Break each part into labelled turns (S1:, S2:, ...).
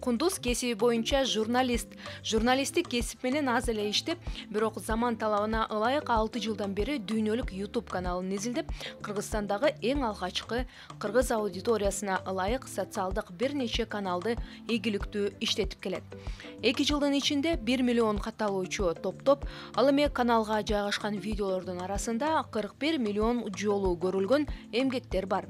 S1: Кундуз кесиби боюнча журналисттик кесип менен аз эле иштеп, бирок заман талабына ылайык 6 жылдан бери дүйнөлүк YouTube каналын изилдеп, Кыргызстандагы эң алгачкы кыргыз аудиториясына ылайык социалдык бир нече каналды ийгиликтүү иштетип келет. 2 жылдын ичинде 1 миллион катталуучу топтоп, ал эми каналга жайгашкан видеолордун арасында 41 миллион жолу көрүлгөн эмгектер бар.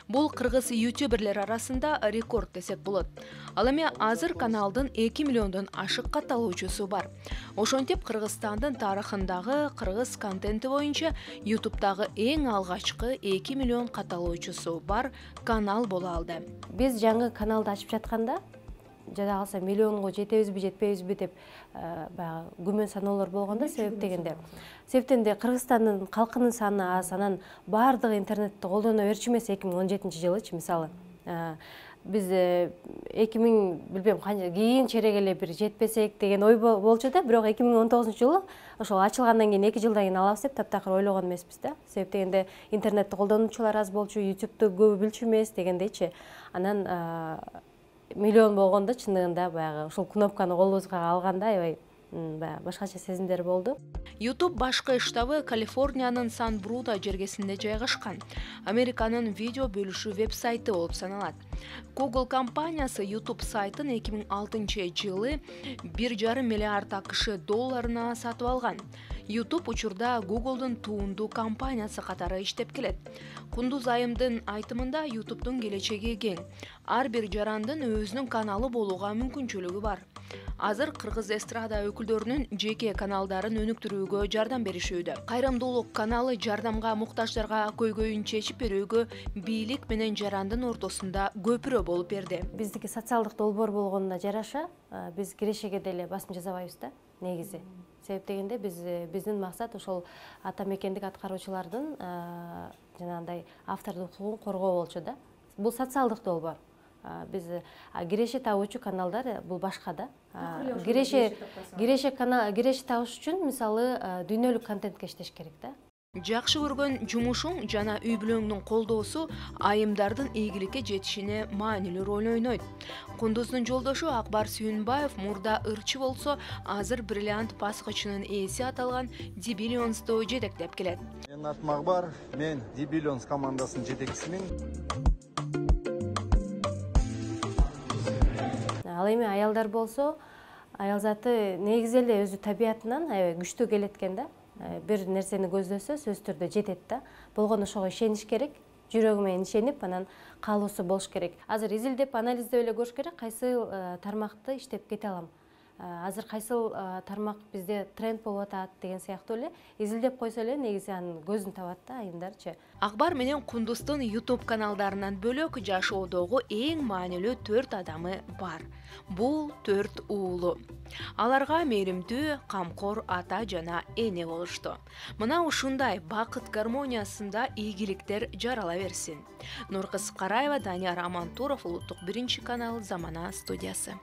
S1: Бул кыргыз ютуберлер арасында рекорд десек болот. Ал эми азыр каналдын 2 миллиондон ашык катталуучусу бар. Ошентип Кыргызстандын тарыхындагы кыргыз контенти боюнча YouTube'дагы эң алгачкы 2 миллион катталуучусу бар канал боло алды.
S2: Биз жаңы каналды ачып жатканда, жада калса миллионго жетебизби, жетпейбизби деп баягы күмөн саноолор болгондо, себептен де Кыргызстандын калкынын саны аз, анан баардыгы интернетти колдоно берчү эмес 2017-жылычы мисалы. Биз 2000 билбем канча кийин черек эле бир жетпесек деген ой болчу да, бирок 2019-жылы ошол ачылгандан кийин 2 жылдан кийин алабыз деп таптакыр ойлогон эмеспиз да. Себеп дегенде интернетти колдонуучулар аз болчу, YouTube'ду көбү билчү эмес дегендейчи. Анан миллион болгондо чындыгында баягы ушул кнопканы колубузга алганда аябай башкача сезимдер болду.
S1: YouTube башкы штабы Калифорниянын Сан-Бруда жергесинде жайгашкан. Американын видео бөлүшүү веб-сайты болуп саналат. Google компаниясы YouTube сайтын 2006-жылы 1,5 миллиард АКШ долларына сатып алган. YouTube учурда Google'дун туунду компаниясы катары иштеп келет. Кундуз Айымдын айтымында YouTube'дун келечеги кең. Ар бир жарандын өзүнүн каналы болууга мүмкүнчүлүгү бар. Азыр кыргыз эстрада өкүлдөрүнүн жеке каналдарын өнүктүрүүгө жардам беришүүдө. Кайрымдуулук каналы жардамга муктаждарга көйгөйүн чечип берүүгө бийлик менен жарандын ортосунда көпүрө болуп берди.
S2: Биздики социалдык долбоор болгонуна жараша биз кирешеге деле басым жасабайбыз да, негизи. Себеп дегенде биздин максат ошол ата мекендик аткаруучулардын жанагындай автордук укугун коргоо болчу да. Бул социалдык долбоор. Биз киреше табуучу каналдар бул башка да. Киреше табыш үчүн мисалы дүйнөлүк контентке иштеш керек да.
S1: Жакшы көргөн жумушуң жана үй бүлөңдүн колдоосу айымдардын ийгиликке жетишине маанилүү роль ойнойт. Кундуздун жолдошу Акбар Сүйүнбаев мурда ырчы болсо, азыр бриллиант баскычынын ээси аталган The Billions'ду жетектеп келет.
S3: Менин атым Акбар, мен The Billions командасынын жетекчисимин.
S2: Ал эми аялдар болсо, аял заты негизи эле өзү табиятынан аябай күчтүү келет экен да. Бир нерсени көздөсө сөзсүз түрдө жетет да. Болгону ошого ишениш керек, жүрөгү менен ишенип, анан каалоосу болуш керек. Азыр изилдеп, анализдеп эле көрүш керек, кайсы тармакты иштеп кете алам. Азыр кайсыл тармак бизде тренд болуп атат деген сыяктуу эле изилдеп койсо эле негизи анын көзүн табат да айымдарчы.
S1: Акбар менен Кундуздун YouTube каналдарынан бөлөк жашоодогу эң маанилүү 4 адамы бар. Бул 4 уулу. Аларга мээримдүү, камкор ата жана эне болушту. Мына ушундай бакыт гармониясында ийгиликтер жарала берсин. Нуркыз Караева, Данияр Амантуров, Улуттук 1 канал, Замана студиясы.